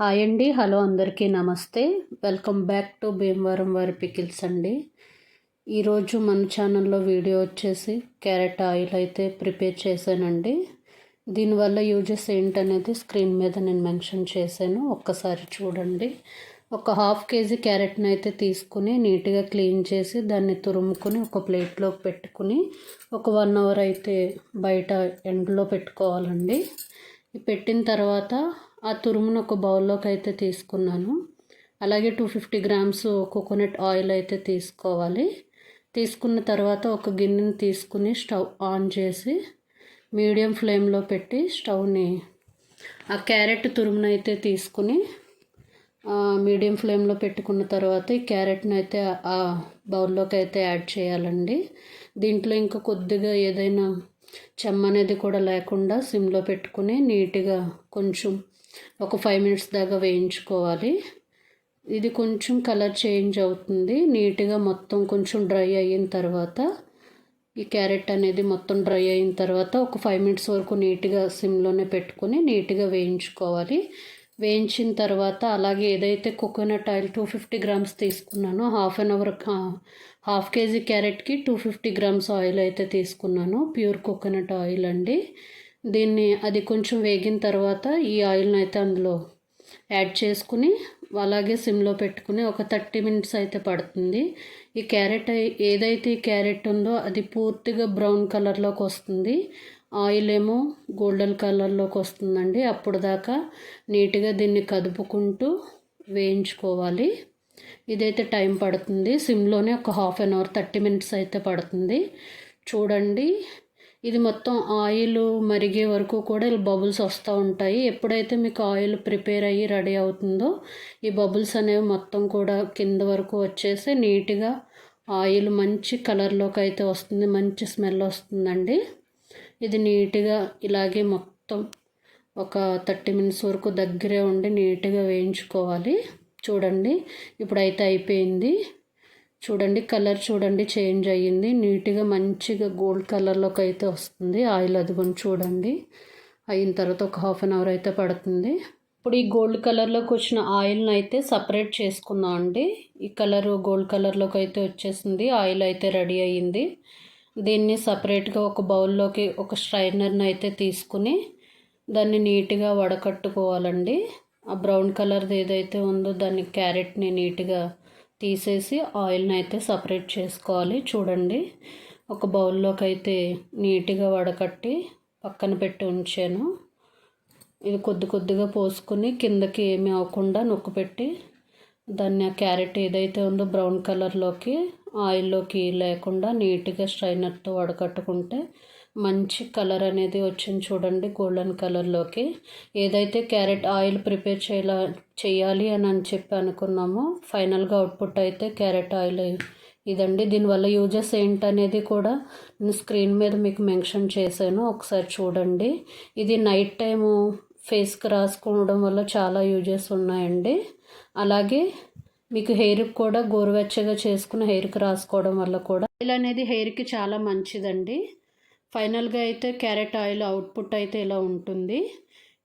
Hi అండి, hello అందరికీ నమస్తే. వెల్కమ్ బ్యాక్ టు భీమవరం వారి పికిల్స్ అండి. ఈరోజు మన ఛానల్లో వీడియో వచ్చేసి క్యారెట్ ఆయిల్ అయితే ప్రిపేర్ చేశానండి. దీనివల్ల యూజెస్ ఏంటనేది స్క్రీన్ మీద నేను మెన్షన్ చేశాను, ఒక్కసారి చూడండి. ఒక 1/2 kg క్యారెట్ని అయితే తీసుకుని నీట్గా క్లీన్ చేసి దాన్ని తురుముకొని ఒక ప్లేట్లోకి పెట్టుకుని ఒక 1 hour అయితే బయట ఎండలో పెట్టుకోవాలండి. పెట్టిన తర్వాత ఆ తురుమును ఒక బౌల్లోకి అయితే తీసుకున్నాను. అలాగే 250 grams కోకోనట్ ఆయిల్ అయితే తీసుకోవాలి. తీసుకున్న తర్వాత ఒక గిన్నెని తీసుకుని స్టవ్ ఆన్ చేసి మీడియం ఫ్లేమ్లో పెట్టి స్టవ్ని ఆ క్యారెట్ తురుమును అయితే తీసుకుని మీడియం ఫ్లేమ్లో పెట్టుకున్న తర్వాత ఈ క్యారెట్ని అయితే ఆ బౌల్లోకి అయితే యాడ్ చేయాలండి. దీంట్లో ఇంకా కొద్దిగా ఏదైనా చెమ్మ అనేది కూడా లేకుండా సిమ్లో పెట్టుకుని నీట్గా కొంచెం ఒక 5 minutes దాకా వేయించుకోవాలి. ఇది కొంచెం కలర్ చేంజ్ అవుతుంది. నీట్గా మొత్తం కొంచెం డ్రై అయిన తర్వాత ఈ క్యారెట్ అనేది మొత్తం డ్రై అయిన తర్వాత ఒక 5 minutes వరకు నీట్గా సిమ్లోనే పెట్టుకుని నీట్గా వేయించుకోవాలి. వేయించిన తర్వాత అలాగే ఏదైతే coconut oil 250 grams తీసుకున్నానో 1/2 kg క్యారెట్కి 250 grams oil అయితే తీసుకున్నాను. ప్యూర్ కోకోనట్ ఆయిల్ అండి. దీన్ని అది కొంచెం వేగిన తర్వాత ఈ ఆయిల్ని అయితే అందులో యాడ్ చేసుకుని అలాగే సిమ్లో పెట్టుకుని ఒక 30 minutes అయితే పడుతుంది. ఈ క్యారెట్ ఏదైతే ఈ క్యారెట్ ఉందో అది పూర్తిగా బ్రౌన్ కలర్లోకి వస్తుంది. ఆయిల్ ఏమో గోల్డెన్ కలర్లోకి వస్తుందండి. అప్పుడు దాకా నీట్గా దీన్ని కదుపుకుంటూ వేయించుకోవాలి. ఇదైతే టైం పడుతుంది. సిమ్లోనే ఒక 1/2 hour 30 minutes అయితే పడుతుంది. చూడండి, ఇది మొత్తం ఆయిల్ మరిగే వరకు కూడా బబుల్స్ వస్తూ ఉంటాయి. ఎప్పుడైతే మీకు ఆయిల్ ప్రిపేర్ అయ్యి రెడీ అవుతుందో ఈ బబుల్స్ అనేవి మొత్తం కూడా కింద వరకు వచ్చేసి నీట్గా ఆయిల్ మంచి కలర్లోకి అయితే వస్తుంది. మంచి స్మెల్ వస్తుందండి. ఇది నీట్గా ఇలాగే మొత్తం ఒక 30 minutes వరకు దగ్గరే ఉండి నీట్గా వేయించుకోవాలి. చూడండి, ఇప్పుడైతే అయిపోయింది. చూడండి, కలర్ చూడండి చేంజ్ అయ్యింది. నీట్గా మంచిగా గోల్డ్ కలర్లోకి అయితే వస్తుంది ఆయిల్. అదిగొని చూడండి, అయిన తర్వాత ఒక 1/2 hour అయితే పడుతుంది. ఇప్పుడు ఈ గోల్డ్ కలర్లోకి వచ్చిన ఆయిల్ని అయితే సపరేట్ చేసుకుందాం అండి. ఈ కలర్ గోల్డ్ కలర్లోకి అయితే వచ్చేసింది. ఆయిల్ అయితే రెడీ అయ్యింది. దీన్ని సపరేట్గా ఒక బౌల్లోకి ఒక స్ట్రైనర్ని అయితే తీసుకుని దాన్ని నీట్గా వడకట్టుకోవాలండి. ఆ బ్రౌన్ కలర్ది ఏదైతే ఉందో దాన్ని క్యారెట్ని నీట్గా తీసేసి ఆయిల్ని అయితే సపరేట్ చేసుకోవాలి. చూడండి, ఒక బౌల్లోకి అయితే నీట్గా వడకట్టి పక్కన పెట్టి ఉంచాను. ఇది కొద్దిగా పోసుకుని కిందకి ఏమీ అవ్వకుండా నొక్కిపెట్టి దాన్ని ఆ క్యారెట్ ఏదైతే ఉందో బ్రౌన్ కలర్లోకి ఆయిల్లోకి లేకుండా నీట్గా స్ట్రైనర్తో వడకట్టుకుంటే మంచి కలర్ అనేది వచ్చింది. చూడండి, గోల్డెన్ కలర్లోకి. ఏదైతే క్యారెట్ ఆయిల్ ప్రిపేర్ చేయాలి అని చెప్పి అనుకున్నామో ఫైనల్గా అవుట్పుట్ అయితే క్యారెట్ ఆయిల్ ఇదండి. దీనివల్ల యూజెస్ ఏంటనేది కూడా నేను స్క్రీన్ మీద మీకు మెన్షన్ చేశాను, ఒకసారి చూడండి. ఇది నైట్ టైము ఫేస్కి రాసుకోవడం వల్ల చాలా యూజెస్ ఉన్నాయండి. అలాగే మీకు హెయిర్కి కూడా గోరువెచ్చగా చేసుకుని హెయిర్కి రాసుకోవడం వల్ల కూడా ఆయిల్ అనేది హెయిర్కి చాలా మంచిదండి. ఫైనల్గా అయితే క్యారెట్ ఆయిల్ అవుట్పుట్ అయితే ఇలా ఉంటుంది.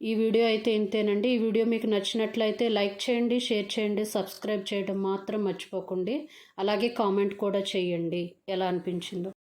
ఈ వీడియో అయితే ఇంతేనండి. ఈ వీడియో మీకు నచ్చినట్లయితే లైక్ చేయండి, షేర్ చేయండి, సబ్స్క్రైబ్ చేయడం మాత్రం మర్చిపోకండి. అలాగే కామెంట్ కూడా చేయండి ఎలా అనిపించిందో.